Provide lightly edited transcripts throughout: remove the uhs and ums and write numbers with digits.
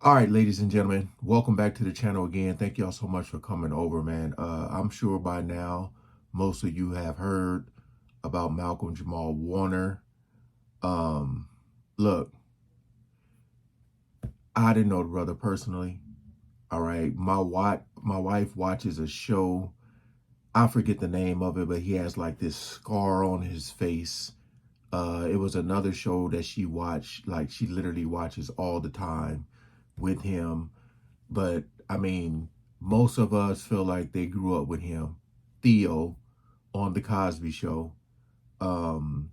All right, ladies and gentlemen, welcome back to the channel again. Thank y'all so much for coming over, man. I'm sure by now most of you have heard about Malcolm Jamal Warner. Um, Look, I didn't know the brother personally. All right, my wife watches a show. I forget the name of it, but he has like this scar on his face. It was another show that she watched, like she literally watches all the time with him. But I mean, most of us feel like they grew up with him. Theo on the Cosby Show. Um,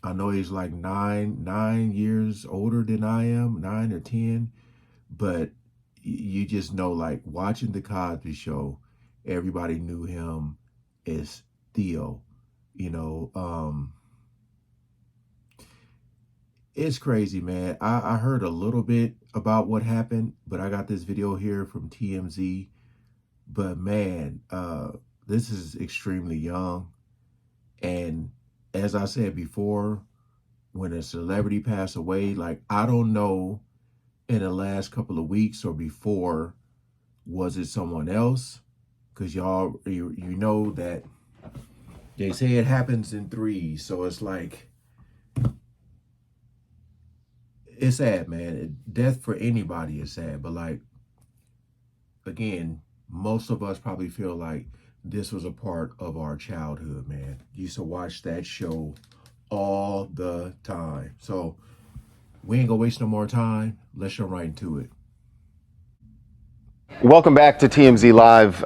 I know he's like nine years older than I am, 9 or 10, but you just know, like watching the Cosby Show, everybody knew him as Theo. You know, it's crazy, man. I heard a little bit about what happened, but I got this video here from TMZ. But man, this is extremely young. And as I said before, when a celebrity passed away, like I don't know in the last couple of weeks or before, was it someone else? Because you know that they say it happens in threes. So it's like, it's sad, man. Death for anybody is sad. But like, again, most of us probably feel like this was a part of our childhood, man. Used to watch that show all the time. So we ain't gonna waste no more time. Let's jump right into it. Welcome back to TMZ Live.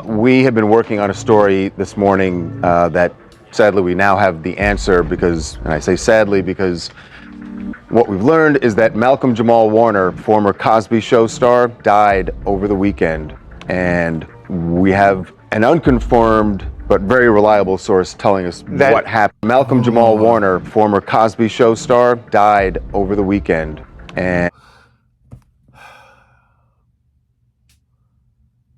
We have been working on a story this morning that sadly we now have the answer because, and I say sadly because what we've learned is that Malcolm Jamal Warner, former Cosby Show star, died over the weekend. And we have an unconfirmed but very reliable source telling us what happened. Malcolm Jamal Warner, former Cosby Show star, died over the weekend. And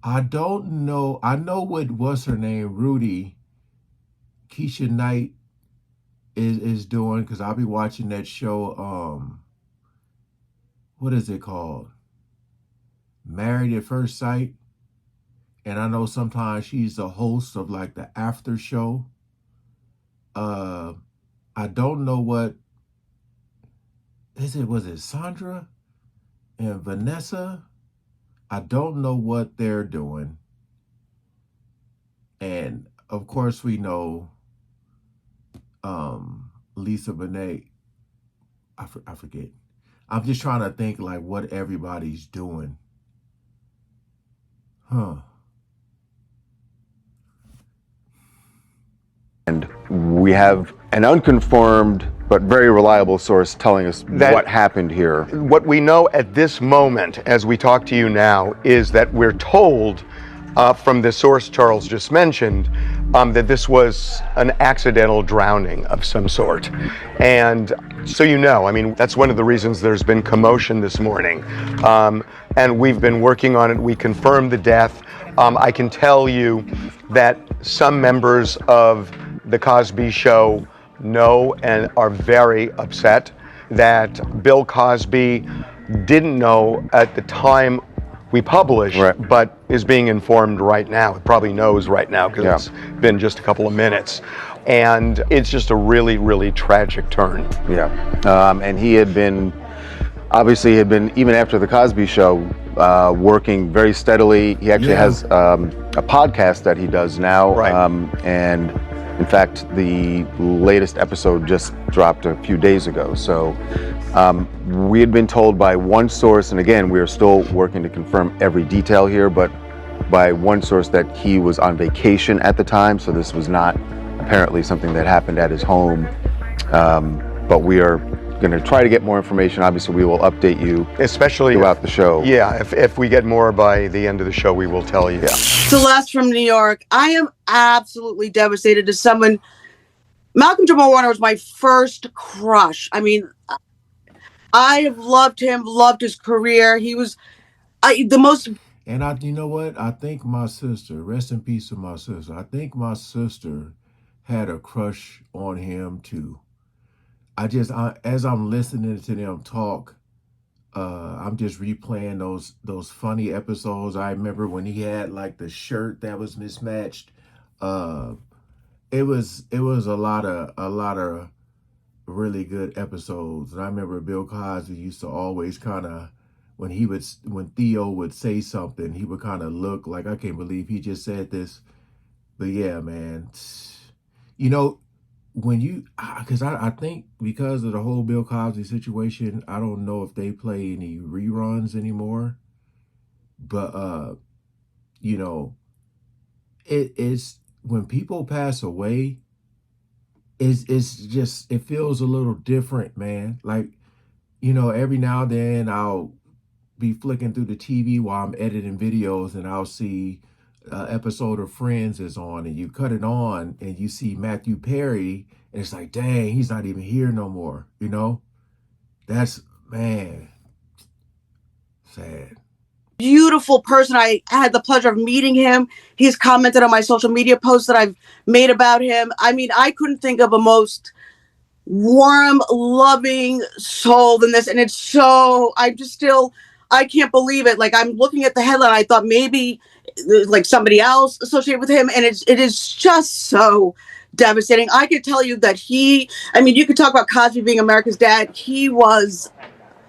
I don't know. I know what's her name, Rudy, Keisha Knight is doing, because I'll be watching that show. What is it called? Married at First Sight. And I know sometimes she's the host of like the after show. Uh, I don't know what is it. Was it Sandra and Vanessa? I don't know what they're doing. And of course, we know Lisa Bonet. I forget. I'm just trying to think like what everybody's doing. Huh. we have an unconfirmed but very reliable source telling us what happened here. What we know at this moment, as we talk to you now, is that we're told from the source Charles just mentioned that this was an accidental drowning of some sort. And so I mean, that's one of the reasons there's been commotion this morning. And we've been working on it. We confirmed the death. I can tell you that some members of the Cosby Show know and are very upset that Bill Cosby didn't know at the time we published, but is being informed right now. It probably knows right now because it's been just a couple of minutes. And it's just a really, really tragic turn. And he had been, obviously even after the Cosby Show, working very steadily. He actually has a podcast that he does now. And in fact, the latest episode just dropped a few days ago. So we had been told by one source, and again, we are still working to confirm every detail here, but by one source that he was on vacation at the time. So this was not apparently something that happened at his home. But we are going to try to get more information. Obviously, we will update you, especially throughout the show. Yeah, if we get more by the end of the show, we will tell you. Celeste from New York. I am absolutely devastated as someone. Malcolm Jamal Warner was my first crush. I mean, I have loved him, loved his career. He was the most. And you know what? I think my sister, rest in peace to my sister, I think my sister had a crush on him too. As I'm listening to them talk, I'm just replaying those funny episodes. I remember when he had like the shirt that was mismatched. Uh, it was a lot of really good episodes. And I remember Bill Cosby used to always kind of, when Theo would say something, he would kind of look like, I can't believe he just said this. But yeah, man, you know, when you, because I think because of the whole Bill Cosby situation, I don't know if they play any reruns anymore. But you know, it's when people pass away, it's just, it feels a little different, man. Like, every now and then I'll be flicking through the TV while I'm editing videos, and I'll see an episode of Friends is on, and you cut it on and you see Matthew Perry, and it's like, dang, he's not even here no more. That's, man, sad. Beautiful person. I had the pleasure of meeting him. He's commented on my social media posts that I've made about him. I mean, I couldn't think of a most warm, loving soul than this. And it's so, I can't believe it. Like, I'm looking at the headline. I thought maybe like somebody else associated with him. And it is just so devastating. I could tell you that you could talk about Cosby being America's dad. He was,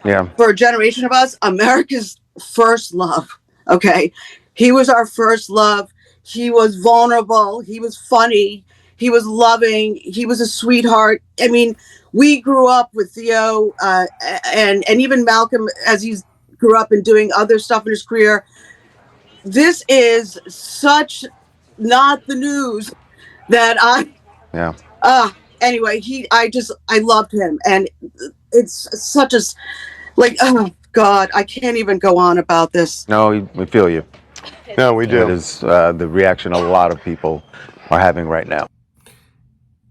Yeah. for a generation of us, America's first love. Okay. He was our first love. He was vulnerable. He was funny. He was loving. He was a sweetheart. I mean, we grew up with Theo, and even Malcolm, as he grew up and doing other stuff in his career. This is such not the news that Yeah. anyway, I loved him. And it's such a, like, oh God, I can't even go on about this. No, we feel you. No, we It do. is the reaction a lot of people are having right now.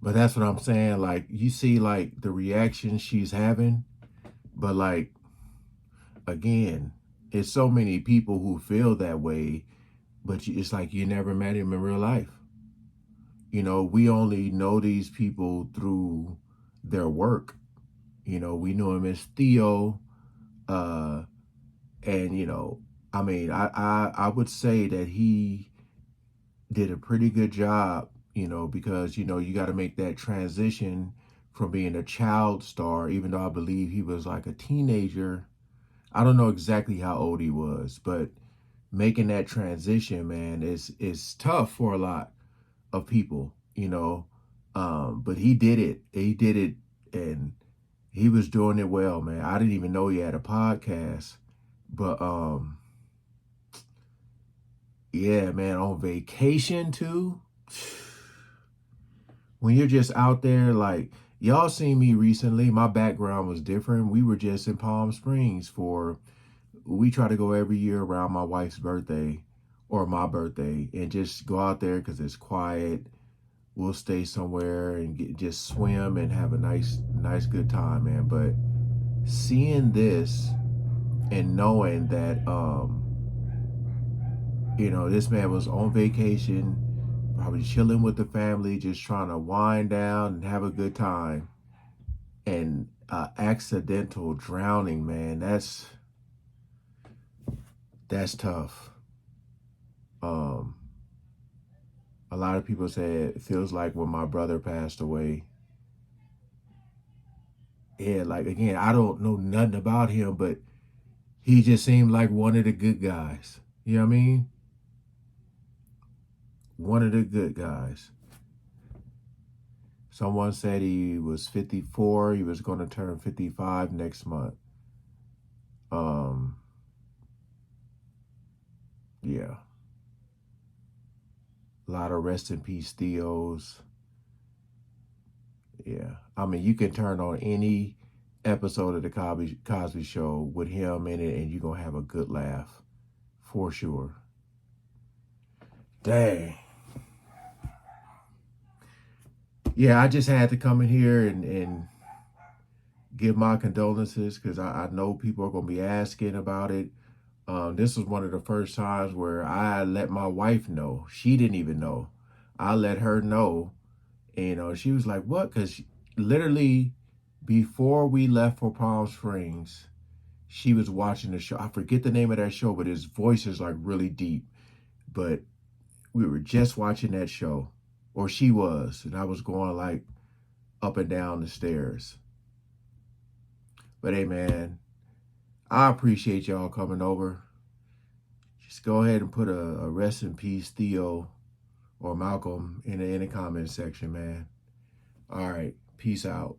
But that's what I'm saying. Like, you see, like, the reaction she's having, but like, again, it's so many people who feel that way, but it's like you never met him in real life. We only know these people through their work. We knew him as Theo, uh, and I mean, I would say that he did a pretty good job. Because you got to make that transition from being a child star, even though I believe he was like a teenager. I don't know exactly how old he was, but making that transition, man, is tough for a lot of people. But he did it. He did it, and he was doing it well, man. I didn't even know he had a podcast, but yeah, man, on vacation too. When you're just out there, like, y'all seen me recently, my background was different. We were just in Palm Springs we try to go every year around my wife's birthday or my birthday, and just go out there because it's quiet. We'll stay somewhere and just swim and have a nice good time, man. But seeing this and knowing that this man was on vacation, probably chilling with the family, just trying to wind down and have a good time, and accidental drowning, man, that's tough. um a lot of people say it feels like when my brother passed away. Yeah, like, again, I don't know nothing about him, but he just seemed like one of the good guys. You know what I mean? One of the good guys. Someone said he was 54. He was going to turn 55 next month. Yeah. A lot of rest in peace Theos. Yeah. I mean, you can turn on any episode of the Cosby Show with him in it, and you're going to have a good laugh. For sure. Dang. Yeah, I just had to come in here and give my condolences, because I know people are going to be asking about it. This was one of the first times where I let my wife know. She didn't even know. I let her know. And, she was like, what? Because literally before we left for Palm Springs, She was watching the show. I forget the name of that show, but his voice is like really deep. But we were just watching that show, or she was, and I was going like up and down the stairs. But hey, man, I appreciate y'all coming over. Just go ahead and put a rest in peace, Theo or Malcolm in the comment section, man. All right, peace out.